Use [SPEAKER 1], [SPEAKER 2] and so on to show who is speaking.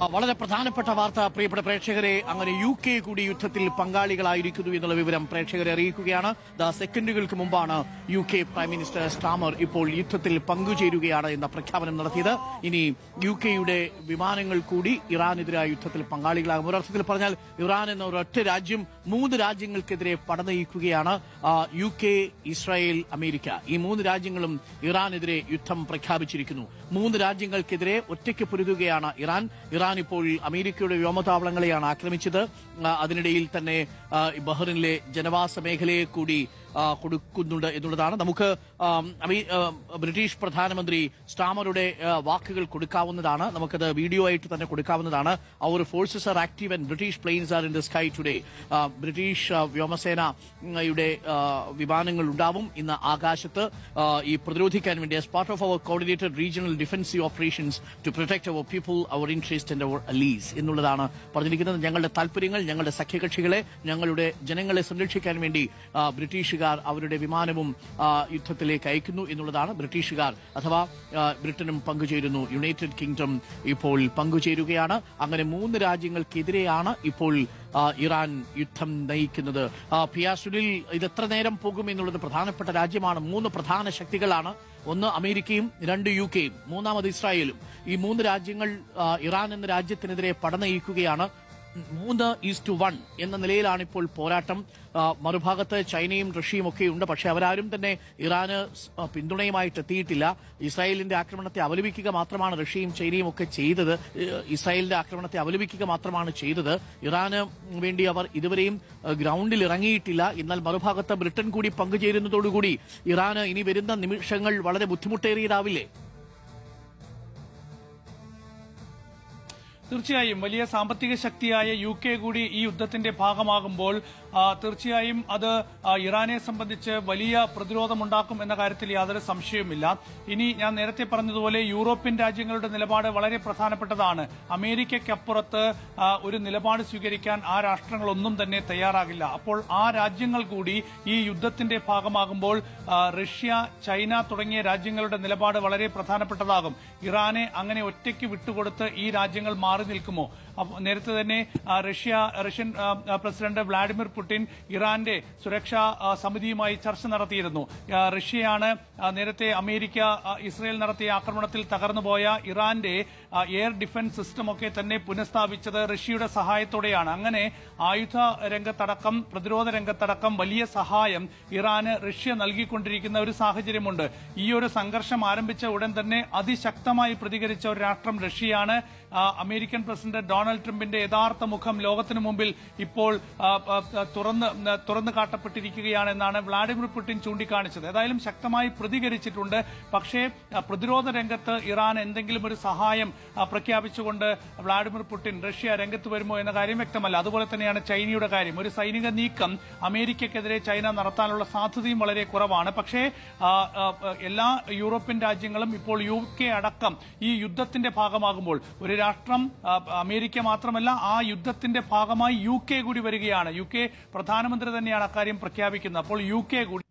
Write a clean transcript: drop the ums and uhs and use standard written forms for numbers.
[SPEAKER 1] വളരെ പ്രധാനപ്പെട്ട വാർത്ത പ്രിയപ്പെട്ട പ്രേക്ഷകരെ, അങ്ങനെ UK കൂടി യുദ്ധത്തിൽ പങ്കാളികളായിരിക്കുന്നു എന്നുള്ള വിവരം പ്രേക്ഷകരെ അറിയിക്കുകയാണ്. സെക്കൻഡുകൾക്ക് മുമ്പാണ് UK പ്രൈം മിനിസ്റ്റർ സ്റ്റാമർ ഇപ്പോൾ യുദ്ധത്തിൽ പങ്കുചേരുകയാണ് എന്ന പ്രഖ്യാപനം നടത്തിയത്. ഇനി UKയുടെ വിമാനങ്ങൾ കൂടി ഇറാനെതിരായ യുദ്ധത്തിൽ പങ്കാളികളാകും. ഒരർത്ഥത്തിൽ പറഞ്ഞാൽ ഇറാൻ എന്ന ഒരൊറ്റ രാജ്യം 3 രാജ്യങ്ങൾക്കെതിരെ പടനയിക്കുകയാണ്. UK, ഇസ്രായേൽ, അമേരിക്ക, ഈ 3 രാജ്യങ്ങളും ഇറാനെതിരെ യുദ്ധം പ്രഖ്യാപിച്ചിരിക്കുന്നു. 3 രാജ്യങ്ങൾക്കെതിരെ ഒറ്റയ്ക്ക് പൊരുതുകയാണ് ഇറാൻ ഇപ്പോൾ അമേരിക്കയുടെ വ്യോമതാവളങ്ങളെയാണ് ആക്രമിച്ചത്. അതിനിടയിൽ തന്നെ ബഹ്റിനിലെ ജനവാസ മേഖലയെ കൂടി കൊടുക്കുന്നുണ്ട് എന്നുള്ളതാണ്. നമുക്ക് ബ്രിട്ടീഷ് പ്രധാനമന്ത്രി സ്റ്റാമറുടെ വാക്കുകൾ കൊടുക്കാവുന്നതാണ്. നമുക്കത് വീഡിയോ ആയിട്ട് തന്നെ കൊടുക്കാവുന്നതാണ്. Our forces are active and British planes are in the sky today. British വ്യോമസേനയുടെ വിമാനങ്ങൾ ഉണ്ടാവും ഇന്ന് ആകാശത്ത് ഈ പ്രതിരോധിക്കാൻ വേണ്ടി as part of our coordinated regional defensive operations to protect our people, our interest and our allies എന്നുള്ളതാണ് പറഞ്ഞിരിക്കുന്നത്. ഞങ്ങളുടെ താല്പര്യങ്ങൾ, ഞങ്ങളുടെ സഖ്യകക്ഷികളെ, ഞങ്ങളുടെ ജനങ്ങളെ സംരക്ഷിക്കാൻ വേണ്ടി ബ്രിട്ടീഷുകാർ അവരുടെ വിമാനവും യുദ്ധത്തിലേക്ക് അയക്കുന്നു എന്നുള്ളതാണ്. ബ്രിട്ടീഷുകാർ അഥവാ ബ്രിട്ടനും പങ്കുചേരുന്നു. യുണൈറ്റഡ് കിങ്ഡം ഇപ്പോൾ പങ്കുചേരുകയാണ്. അങ്ങനെ 3 രാജ്യങ്ങൾക്കെതിരെയാണ് ഇപ്പോൾ ഇറാൻ യുദ്ധം നയിക്കുന്നത്. പിയാസുലിൽ ഇത് എത്ര നേരം പോകും എന്നുള്ളത് പ്രധാനപ്പെട്ട രാജ്യമാണ്. 3 പ്രധാന ശക്തികളാണ്. 1 അമേരിക്കയും, 2 UKയും, 3 ഇസ്രായേലും. ഈ 3 രാജ്യങ്ങൾ ഇറാൻ എന്ന രാജ്യത്തിനെതിരെ പടനയിക്കുകയാണ്. 3:1 എന്ന നിലയിലാണ് ഇപ്പോൾ പോരാട്ടം. മറുഭാഗത്ത് ചൈനയും റഷ്യയും ഒക്കെ ഉണ്ട്. പക്ഷെ അവരാരും തന്നെ ഇറാന് പിന്തുണയുമായിട്ട് എത്തിയിട്ടില്ല. ഇസ്രായേലിന്റെ ആക്രമണത്തെ അപലപിക്കുക മാത്രമാണ് റഷ്യയും ചൈനയും ഒക്കെ ചെയ്തത്. ഇസ്രായേലിന്റെ ആക്രമണത്തെ അപലപിക്കുക മാത്രമാണ് ചെയ്തത്. ഇറാന് വേണ്ടി അവർ ഇതുവരെയും ഗ്രൗണ്ടിൽ ഇറങ്ങിയിട്ടില്ല. എന്നാൽ മറുഭാഗത്ത് ബ്രിട്ടൻ കൂടി പങ്കുചേരുന്നതോടുകൂടി ഇറാന് ഇനി വരുന്ന നിമിഷങ്ങൾ വളരെ ബുദ്ധിമുട്ടേറിയതാവില്ലേ?
[SPEAKER 2] തീർച്ചയായും വലിയ സാമ്പത്തിക ശക്തിയായ UK കൂടി ഈ യുദ്ധത്തിന്റെ ഭാഗമാകുമ്പോൾ തീർച്ചയായും അത് ഇറാനെ സംബന്ധിച്ച് വലിയ പ്രതിരോധമുണ്ടാക്കും എന്ന കാര്യത്തിൽ യാതൊരു സംശയവുമില്ല. ഇനി ഞാൻ നേരത്തെ പറഞ്ഞതുപോലെ യൂറോപ്യൻ രാജ്യങ്ങളുടെ നിലപാട് വളരെ പ്രധാനപ്പെട്ടതാണ്. അമേരിക്കയ്ക്കപ്പുറത്ത് ഒരു നിലപാട് സ്വീകരിക്കാൻ ആ രാഷ്ട്രങ്ങളൊന്നും തന്നെ തയ്യാറാകില്ല. അപ്പോൾ ആ രാജ്യങ്ങൾ കൂടി ഈ യുദ്ധത്തിന്റെ ഭാഗമാകുമ്പോൾ റഷ്യ, ചൈന തുടങ്ങിയ രാജ്യങ്ങളുടെ നിലപാട് വളരെ പ്രധാനപ്പെട്ടതാകും. ഇറാനെ അങ്ങനെ ഒറ്റയ്ക്ക് വിട്ടുകൊടുത്ത് ഈ രാജ്യങ്ങൾ മാറി നിൽക്കുമോ? നേരത്തെ തന്നെ റഷ്യൻ പ്രസിഡന്റ് വ്ളാഡിമിർ പുടിൻ ഇറാന്റെ സുരക്ഷാ സമിതിയുമായി ചർച്ച നടത്തിയിരുന്നു. റഷ്യയാണ് നേരത്തെ അമേരിക്ക, ഇസ്രയേൽ നടത്തിയ ആക്രമണത്തിൽ തകർന്നുപോയ ഇറാന്റെ എയർ ഡിഫൻസ് സിസ്റ്റം ഒക്കെ തന്നെ പുനഃസ്ഥാപിച്ചത് റഷ്യയുടെ സഹായത്തോടെയാണ്. അങ്ങനെ ആയുധ രംഗത്തടക്കം, പ്രതിരോധ രംഗത്തടക്കം വലിയ സഹായം ഇറാന് റഷ്യ നൽകിക്കൊണ്ടിരിക്കുന്ന ഒരു സാഹചര്യമുണ്ട്. ഈ ഒരു സംഘർഷം ആരംഭിച്ച ഉടൻ തന്നെ അതിശക്തമായി പ്രതികരിച്ച ഒരു രാഷ്ട്രം റഷ്യയാണ്. അമേരിക്കൻ പ്രസിഡന്റ് ഡൊണാൾഡ് ട്രംപിന്റെ യഥാർത്ഥ മുഖം ലോകത്തിനു മുമ്പിൽ ഇപ്പോൾ തുറന്നു കാട്ടപ്പെട്ടിരിക്കുകയാണെന്നാണ് വ്ളാഡിമിർ പുടിൻ ചൂണ്ടിക്കാണിച്ചത്. ഏതായാലും ശക്തമായി പ്രതികരിച്ചിട്ടുണ്ട്. പക്ഷേ പ്രതിരോധ രംഗത്ത് ഇറാൻ എന്തെങ്കിലും ഒരു സഹായം പ്രഖ്യാപിച്ചുകൊണ്ട് വ്ളാഡിമിർ പുടിൻ, റഷ്യ രംഗത്ത് വരുമോ എന്ന കാര്യം വ്യക്തമല്ല. അതുപോലെ തന്നെയാണ് ചൈനയുടെ കാര്യം. ഒരു സൈനിക നീക്കം അമേരിക്കയ്ക്കെതിരെ ചൈന നടത്താനുള്ള സാധ്യതയും വളരെ കുറവാണ്. പക്ഷേ എല്ലാ യൂറോപ്യൻ രാജ്യങ്ങളും ഇപ്പോൾ UK അടക്കം ഈ യുദ്ധത്തിന്റെ ഭാഗമാകുമ്പോൾ ഒരു രാഷ്ട്രം, അമേരിക്ക മാത്രമല്ല, ആ യുദ്ധത്തിന്റെ ഭാഗമായി UK കൂടി വരികയാണ്. UK പ്രധാനമന്ത്രി തന്നെയാണ് അക്കാര്യം പ്രഖ്യാപിക്കുന്നത്. അപ്പോൾ UK കൂടി